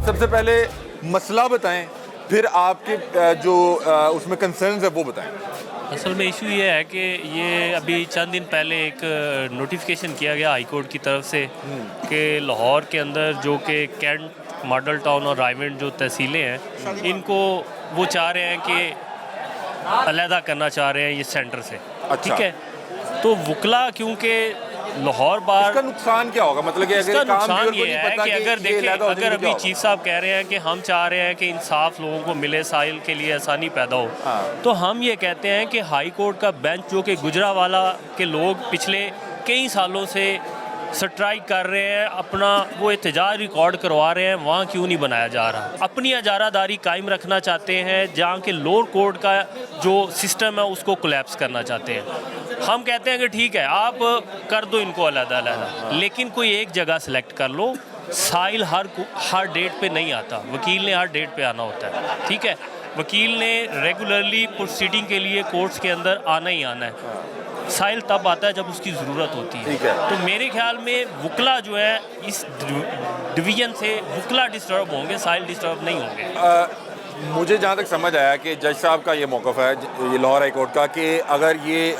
सबसे पहले मसला बताएं, फिर आपके जो उसमें कंसर्न्स है वो बताएं। असल में इशू ये है कि ये अभी चंद दिन पहले एक नोटिफिकेशन किया गया हाई कोर्ट की तरफ से कि लाहौर के अंदर जो कि कैंट, मॉडल टाउन और रायवेंड जो तहसीलें हैं, इनको वो चाह रहे हैं कि अलहदा करना चाह रहे हैं ये सेंटर से। अच्छा। ठीक है, तो वकला क्योंकि लाहौर बार इसका नुकसान क्या होगा, मतलब कि इसका अगर काम नुकसान को ये नहीं है पता कि अगर ये देखें, अलहदा हो अगर जाएगी, अभी क्या होगा? चीफ साहब कह रहे हैं कि हम चाह रहे हैं कि इंसाफ लोगों को मिले, साहिल के लिए आसानी पैदा हो, हाँ। तो हम ये कहते हैं कि हाई कोर्ट का बेंच जो कि गुजरावाला के लोग पिछले कई सालों से स्ट्राइक कर रहे हैं, अपना वो एहतजाज रिकॉर्ड करवा रहे हैं, वहाँ क्यों नहीं बनाया जा रहा? अपनी अजारादारी कायम रखना चाहते हैं, जहाँ के लोअर कोर्ट का जो सिस्टम है उसको कोलैप्स करना चाहते हैं। हम कहते हैं कि ठीक है, आप कर दो इनको अलग-अलग, लेकिन कोई एक जगह सेलेक्ट कर लो। साहिल हर डेट पे नहीं आता, वकील ने हर डेट पे आना होता है। ठीक है, वकील ने रेगुलरली प्रोसीडिंग के लिए कोर्ट्स के अंदर आना ही आना है। साहिल तब आता है जब उसकी ज़रूरत होती ठीक है। है। तो मेरे ख्याल में वकला जो है इस डिवीज़न से वकला डिस्टर्ब होंगे, साहिल डिस्टर्ब नहीं होंगे। मुझे जहाँ तक समझ आया कि जज साहब का ये मौक़िफ़ है, ये लाहौर हाई कोर्ट का, कि अगर ये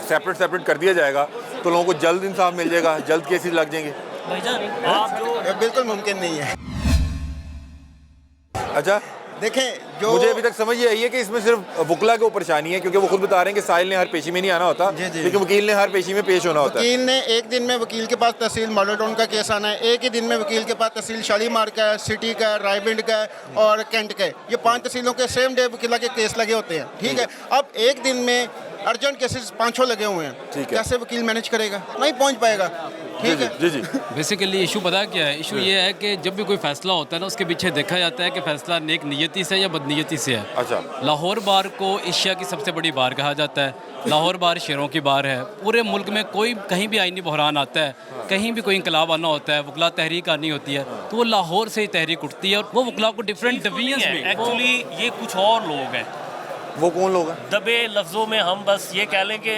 सेपरेट कर दिया जाएगा तो लोगों को जल्द इंसाफ मिल जाएगा, जल्द केसेस लग जाएंगे। भाईजान आप जो बिल्कुल मुमकिन नहीं है। अच्छा, देखें जो मुझे अभी तक समझ ये आई है कि इसमें सिर्फ वकला को परेशानी है, क्योंकि वो खुद बता रहे हैं कि साहिल ने हर पेशी में नहीं आना होता, जी, जी। लेकिन वकील ने हर पेशी में पेश होना होता है। वकील ने एक दिन में वकील के पास तहसील मॉडल टाउन का केस आना है, एक ही दिन में वकील के पास तहसील शालीमार का है, सिटी का है, रायविंड का है और कैंट का है। ये 5 तहसीलों के सेम डे वकीला के केस लगे होते हैं। ठीक है, अब एक दिन में अर्जेंट केसेस 5-6 लगे हुए हैं, ठीक है। कैसे वकील मैनेज करेगा? नहीं पहुंच पाएगा। ठीक है, जी जी। बेसिकली इशू पता है क्या है? इशू ये है कि जब भी कोई फैसला होता है ना, उसके पीछे देखा जाता है कि फैसला नेक नियति से या बदनीयती से है। अच्छा। लाहौर बार को एशिया की सबसे बड़ी बार कहा जाता है। लाहौर बार शेरों की बार है। पूरे मुल्क में कोई कहीं भी आईनी बहरान आता है, कहीं भी कोई इंकलाब आना होता है, वकला तहरीक आनी होती है, तो वो लाहौर से ही तहरीक उठती है और वो वकला को डिफरेंट डिवीजन्स में एक्चुअली ये कुछ और लोग हैं। वो कौन लोग हैं? दबे लफ्ज़ों में हम बस ये कह लें कि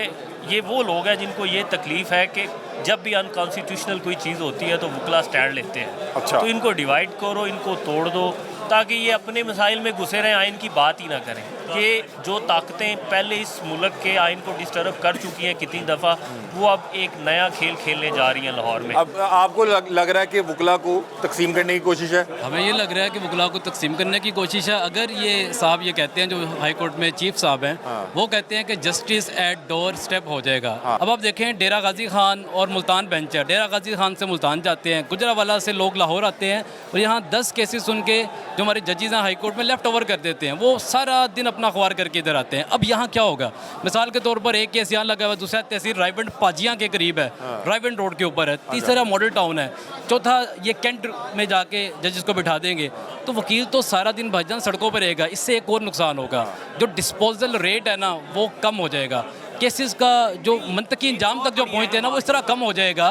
ये वो लोग हैं जिनको ये तकलीफ़ है कि जब भी अनकॉन्स्टिट्यूशनल कोई चीज़ होती है तो वकला स्टैंड लेते हैं। अच्छा। तो इनको डिवाइड करो, इनको तोड़ दो, ताकि ये अपने मसाइल में घुसे रहें, आइन की बात ही ना करें। ये जो ताकतें पहले इस मुल्क के आइन को डिस्टर्ब कर चुकी हैं कितनी दफ़ा, वो अब एक नया खेल खेलने जा रही हैं लाहौर में। अब आपको लग रहा है कि वकला को तकसीम करने की कोशिश है? हमें ये लग रहा है कि वकला को तकसीम करने की कोशिश है। अगर ये साहब ये कहते हैं, जो हाई कोर्ट में चीफ साहब हैं, वो कहते हैं कि जस्टिस एट डोर स्टेप हो जाएगा। अब आप देखें, डेरा गाजी खान और मुल्तान बेंच है। डेरा गाजी खान से मुल्तान जाते हैं, गुजरावाला से लोग लाहौर आते हैं और यहाँ 10 केसेस सुन के जो हमारे जजेस हैं हाई कोर्ट में लेफ्ट ओवर कर देते हैं। वो सारा दिन अपना अखबार करके इधर आते हैं। अब यहाँ क्या होगा? मिसाल के तौर पर एक केस यहाँ लगा हुआ है, दूसरा तहसील रायविंड पाजियाँ के करीब है, रायविंड रोड के ऊपर है, तीसरा मॉडल टाउन है, चौथा ये कैंट में जाके जजेस को बिठा देंगे। तो वकील तो सारा दिन भाईजान सड़कों पर रहेगा। इससे एक और नुकसान होगा, जो डिस्पोजल रेट है ना वो कम हो जाएगा। केसेस का जो मंतकी इंजाम तक जो पहुँचते हैं ना, वो इस तरह कम हो जाएगा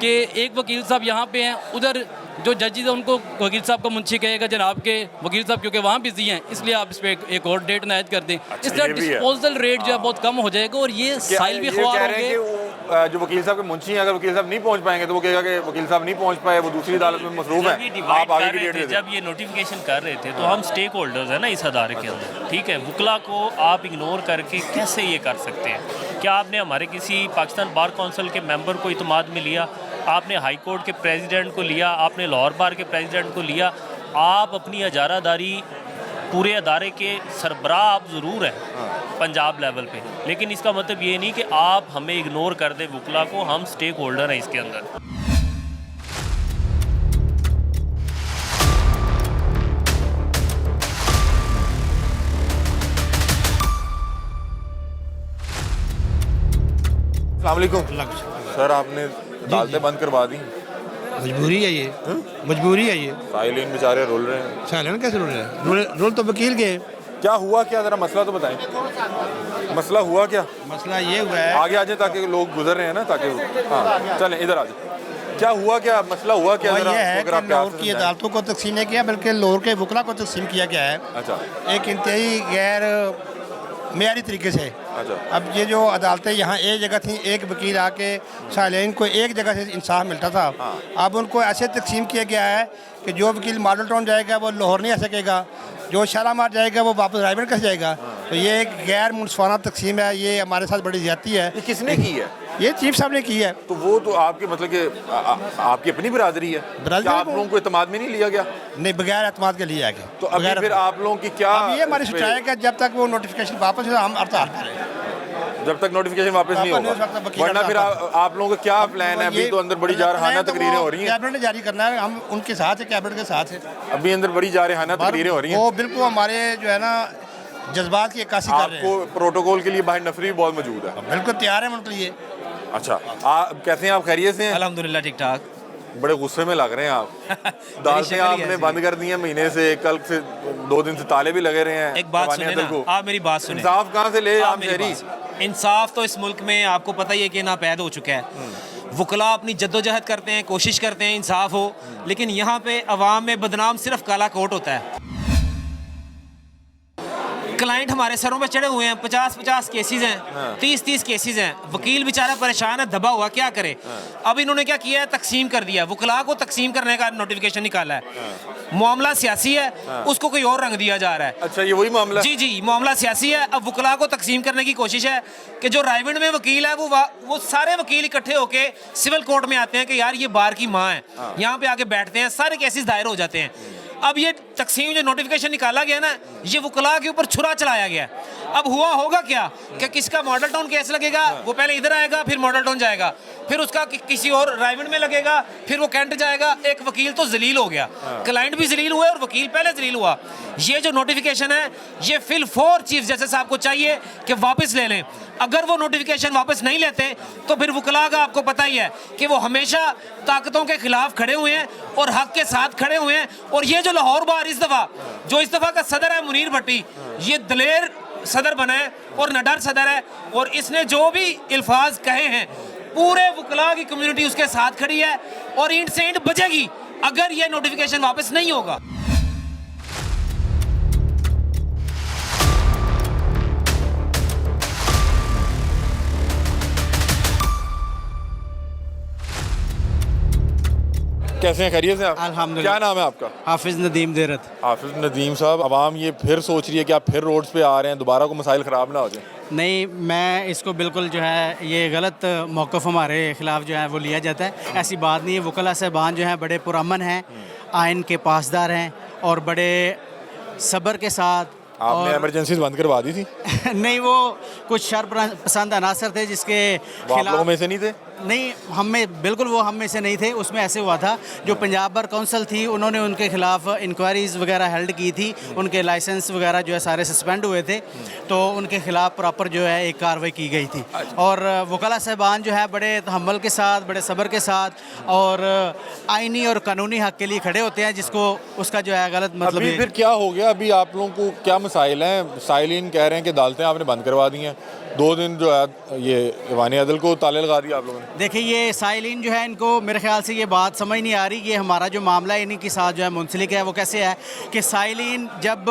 कि एक वकील साहब यहाँ पे हैं, उधर जो जजेस हैं उनको वकील साहब का मुंशी कहेगा जनाब के वकील साहब क्योंकि वहाँ बिजी हैं, इसलिए आप इस पर एक और डेट नायद कर दें। इस तरह डिस्पोजल रेट जो है बहुत कम हो जाएगा और ये साइल भी ख्वार होंगे। जो वकील साहब के मुंशी हैं, अगर वकील साहब नहीं पहुंच पाएंगे तो वो कहेगा कि वकील साहब नहीं पहुंच पाए, वो दूसरी अदालत में मसरूफ है, आप आगे की डेट दे दें। जब ये नोटिफिकेशन कर रहे थे तो हम स्टेक होल्डर्स हैं ना इस अदारे के अंदर। ठीक है, वकला को आप इग्नोर करके कैसे ये कर सकते हैं? क्या आपने हमारे किसी पाकिस्तान बार काउंसिल के मेंबर को इत्मीनान में लिया? आपने हाई कोर्ट के प्रेसिडेंट को लिया? आपने लाहौर बार के प्रेसिडेंट को लिया? आप अपनी अजारादारी पूरे अदारे के सरबराह आप ज़रूर हैं पंजाब लेवल पे, लेकिन इसका मतलब ये नहीं कि आप हमें इग्नोर कर दें वकला को। हम स्टेक होल्डर हैं इसके अंदर। अस्सलाम वालेकुम सर, आपने अदालतें बंद करवा दी? मजबूरी है ये, मजबूरी है ये। साहिल बेचारे रोल रहे हैं। साइलेंट कैसे रोल रहे हैं? रोल तो वकील के। क्या हुआ क्या, जरा मसला तो बताएं। मसला हुआ क्या? मसला ये हुआ है, आगे आ जाए ताकि लोग गुजर रहे हैं ना, ताकि हाँ चलें इधर आ जाए। क्या हुआ क्या, मसला हुआ क्या? वो जरा ये है अगर कि आप प्यार लाहौर से की समझाएं। अदालतों को तकसीम नहीं किया, बल्कि लाहौर के वकला को तकसीम किया गया है। अच्छा। एक इंतहाई गैर मेयारी तरीके से। अच्छा। अब ये जो अदालतें यहाँ एक जगह थी, एक वकील आके सालेन को एक जगह से इंसाफ मिलता था, अब उनको ऐसे तकसीम किया गया है कि जो वकील मॉडल टाउन जाएगा वो लाहौर नहीं आ सकेगा, जो शालामार जाएगा वो वापस रायबंद कैसे जाएगा। तो ये एक गैर मुनसफाना तकसीम है, ये हमारे साथ बड़ी ज़्यादती है। ये किसने की है? ये चीफ साहब ने की है। तो वो तो आपके मतलब कि आपकी अपनी बिरादरी है, क्या आप लोगों को इत्मीनान में नहीं लिया गया? नहीं, बगैर एतमाद के लिए आगे। तो अभी फिर आप लोगों की क्या, अब ये हमारी सच्चाई है कि जब तक वो नोटिफिकेशन वापस है हम हड़ताल पर हैं। जब तक नोटिफिकेशन वापस नहीं वापस नहीं होगा, हो सकता, वकील वरना फिर आप लोगों का क्या प्लान है? अभी तो अंदर बड़ी जारहाना तकरीरें हो रही हैं। कैबिनेट ने जारी करना है, हम उनके साथ है, कैबिनेट के साथ है। अभी अंदर बड़ी जारहाना तकरीरें हो रही हैं। वो बिल्कुल हमारे जो है ना जज्बात की अक्कासी कर रहे आपको हैं। प्रोटोकॉल के लिए बाहर नफरी भी बहुत मौजूद है। बिल्कुल तैयार है उनके लिए। अच्छा, कैसे हैं आप? खैरियत से हैं? अल्हम्दुलिल्लाह ठीक ठाक। बड़े गुस्से में लग रहे हैं आप। दालतें आपने बंद कर दी हैं महीने से, कल से 2 दिन से ताले भी लगे रहे हैं। एक बात रवानी सुने अदल ना, को। आप मेरी बात सुने। इंसाफ कहाँ से ले आप आम मेरी शहरी? बात- इंसाफ तो इस मुल्क में आपको पता ही है कि नापैद हो चुका है। वकला अपनी जद्दोजहद करते हैं, कोशिश करते हैं इंसाफ हो, लेकिन यहाँ पे अवाम में बदनाम सिर्फ काला कोट होता है। क्लाइंट हमारे सरों पे चढ़े हुए हैं, 50-50 केसेस हैं, 30-30 केसेस हैं। वकील बेचारा परेशान है, दबा हुआ, क्या करे। अब इन्होंने क्या किया है, तकसीम कर दिया, वकला को तकसीम करने का नोटिफिकेशन निकाला है। मामला सियासी है, उसको कोई और रंग दिया जा रहा है। अच्छा, ये वही मामला? जी जी, मामला सियासी है। अब वकला को तकसीम करने की कोशिश है कि जो रायविंड में वकील है वो सारे वकील इकट्ठे होके सिविल कोर्ट में आते हैं कि यार ये बार की माँ है, यहाँ पे आके बैठते हैं, सारे केसेस दायर हो जाते हैं। अब ये तकसीम जो नोटिफिकेशन निकाला गया ना, ये वकला के ऊपर छुरा चलाया गया। अब हुआ होगा क्या कि किसका मॉडल टाउन केस लगेगा, वो पहले इधर आएगा, फिर मॉडल टाउन जाएगा, फिर उसका किसी और रायविंड में लगेगा, फिर वो कैंट जाएगा। एक वकील तो जलील हो गया, क्लाइंट भी जलील हुआ और वकील पहले जलील हुआ। ये जो नोटिफिकेशन है, ये फिल फॉर चीफ जस्टिस साहब को चाहिए कि वापस ले लें। अगर वो नोटिफिकेशन वापस नहीं लेते तो फिर वकला का आपको पता ही है कि वो हमेशा ताकतों के खिलाफ खड़े हुए हैं और हक के साथ खड़े हुए हैं। और ये जो लाहौर बार इस दफ़ा का सदर है मुनीर भट्टी, ये दलेर सदर बना है और नडर सदर है, और इसने जो भी अल्फाज कहे हैं पूरे वकला की कम्युनिटी उसके साथ खड़ी है और ईंट से ईंट बजेगी अगर ये नोटिफिकेशन वापस नहीं होगा। कैसे हैं? खैरियत से आप? अल्हम्दुलिल्लाह। क्या नाम है आपका? हाफिज़ नदीम देरत। हाफिज नदीम साहब, अवाम ये फिर सोच रही है कि आप फिर रोड्स पे आ रहे हैं, दोबारा को मसाइल ख़राब ना हो जाए। नहीं, मैं इसको बिल्कुल जो है ये गलत मौक़िफ़ हमारे ख़िलाफ़ जो है वो लिया जाता है। ऐसी बात नहीं है। वकला साहबान जो हैं बड़े पुरअमन हैं, आइन के पासदार हैं और बड़े सब्र के साथ। आपने इमरजेंसीज बंद करवा दी थी? नहीं, वो कुछ शर पसंद अनासर थे जिसके वो आप लोगों खिलाफ में से नहीं थे? नहीं, हम में बिल्कुल वो हम में से नहीं थे। उसमें ऐसे हुआ था, जो पंजाब बार काउंसिल थी उन्होंने उनके खिलाफ इंक्वायरीज वगैरह हेल्ड की थी, उनके लाइसेंस वगैरह जो है सारे सस्पेंड हुए थे, तो उनके खिलाफ प्रॉपर जो है एक कार्रवाई की गई थी। और वकला साहबान जो है बड़े तहम्मुल के साथ, बड़े सब्र के साथ और आइनी और कानूनी हक के लिए खड़े होते हैं, जिसको उसका जो है गलत मतलब अभी फिर क्या हो गया? अभी आप लोगों को क्या मसाइल हैं? साइलिन कह रहे हैं कि अदालतें आपने बंद करवा दी हैं, 2 दिन जो है ये रवानी अदल को ताले लगा दिया आप लोगों ने। देखिए, ये साइलिन जो है इनको मेरे ख्याल से ये बात समझ नहीं आ रही। ये हमारा जो मामला है इन्हीं के साथ जो है मुंसलिक है। वो कैसे है कि साइलिन जब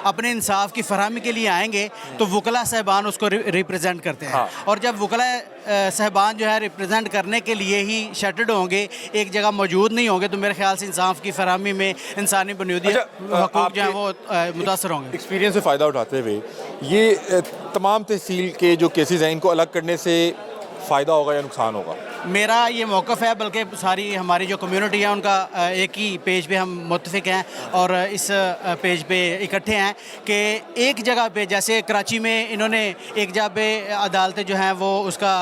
अपने इंसाफ की फरहमी के लिए आएंगे तो वकला साहबान उसको रिप्रेजेंट करते हैं। और जब वकला साहबान जो है रिप्रेजेंट करने के लिए ही शटर्ड होंगे, एक जगह मौजूद नहीं होंगे, तो मेरे ख्याल से इंसाफ की फरहमी में इंसानी बुनियादी हकूक़ जो है वो मुतासर होंगे। एक्सपीरियंस से फ़ायदा उठाते हुए ये तमाम तहसील के जो केसेस हैं इनको अलग करने से फ़ायदा होगा या नुकसान होगा? मेरा ये मौक़िफ़ है, बल्कि सारी हमारी जो कम्युनिटी है उनका एक ही पेज पे हम मुत्तफ़िक हैं और इस पेज पे इकट्ठे हैं कि एक जगह पे, जैसे कराची में इन्होंने एक जगह पे अदालतें जो हैं वो उसका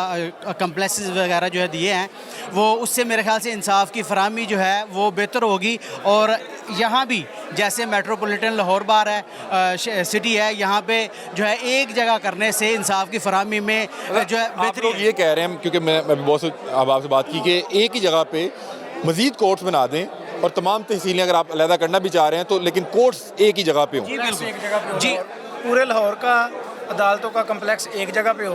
कम्प्लेक्सेस वगैरह जो है दिए हैं, वो उससे मेरे ख्याल से इंसाफ की फरहमी जो है वो बेहतर होगी। और यहाँ भी जैसे मेट्रोपॉलिटन लाहौर बार है, सिटी है, यहाँ पे जो है एक जगह करने से इंसाफ की फरहमी में जो है आप लोग ये कह रहे हैं, क्योंकि मैं बहुत अब आपसे बात की कि एक ही जगह पे मज़ीद कोर्ट्स बना दें और तमाम तहसीलें अगर आप अलहदा करना भी चाह रहे हैं तो, लेकिन कोर्ट्स एक ही जगह पे हों। जी, पूरे लाहौर का अदालतों का कम्प्लेक्स एक जगह पे हो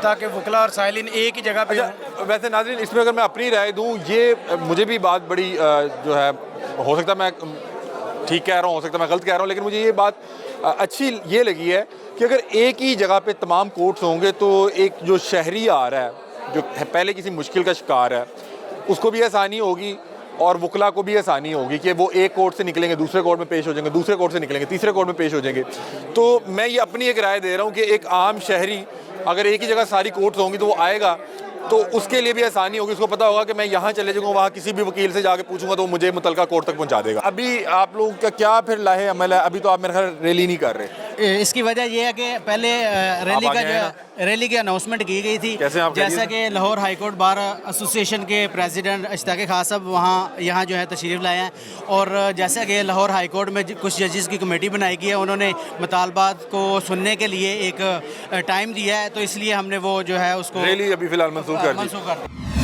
ताकि वकला और साइलिन एक ही जगह पे हो। वैसे नाज़रीन, इसमें अगर मैं अपनी राय दूं, ये मुझे भी बात बड़ी जो है, हो सकता है मैं ठीक कह रहा हूँ, हो सकता है मैं गलत कह रहा हूँ, लेकिन मुझे ये बात अच्छी ये लगी है कि अगर एक ही जगह पे तमाम कोर्ट्स होंगे तो एक जो शहरी आ रहा है, जो पहले किसी मुश्किल का शिकार है, उसको भी आसानी होगी और वकला को भी आसानी होगी कि वो एक कोर्ट से निकलेंगे, दूसरे कोर्ट में पेश हो जाएंगे, दूसरे कोर्ट से निकलेंगे, तीसरे कोर्ट में पेश हो जाएंगे। तो मैं ये अपनी एक राय दे रहा हूँ कि एक आम शहरी अगर एक ही जगह सारी कोर्ट्स होंगी तो वो आएगा तो उसके लिए भी आसानी होगी। उसको पता होगा कि मैं यहाँ चले जाऊँगा, वहाँ किसी भी वकील से जाके पूछूंगा तो वो मुझे मुतलका कोर्ट तक पहुँचा देगा। अभी आप लोगों का क्या फिर लाहे अमल है? अभी तो आप मेरे ख्याल रैली नहीं कर रहे। इसकी वजह यह है कि पहले रैली की अनाउंसमेंट की गई थी, कैसे आप जैसा कि Lahore high court bar association के प्रेसिडेंट अश्ताक खान साहब यहाँ जो है तशरीफ़ लाए हैं, और जैसा कि लाहौर हाई कोर्ट में कुछ जजेस की कमेटी बनाई गई है, उन्होंने मुतालबात को सुनने के लिए एक टाइम दिया है, तो इसलिए हमने वो जो है उसको रैली अभी फिलहाल मंसूख कर दी। मंसूख कर दी।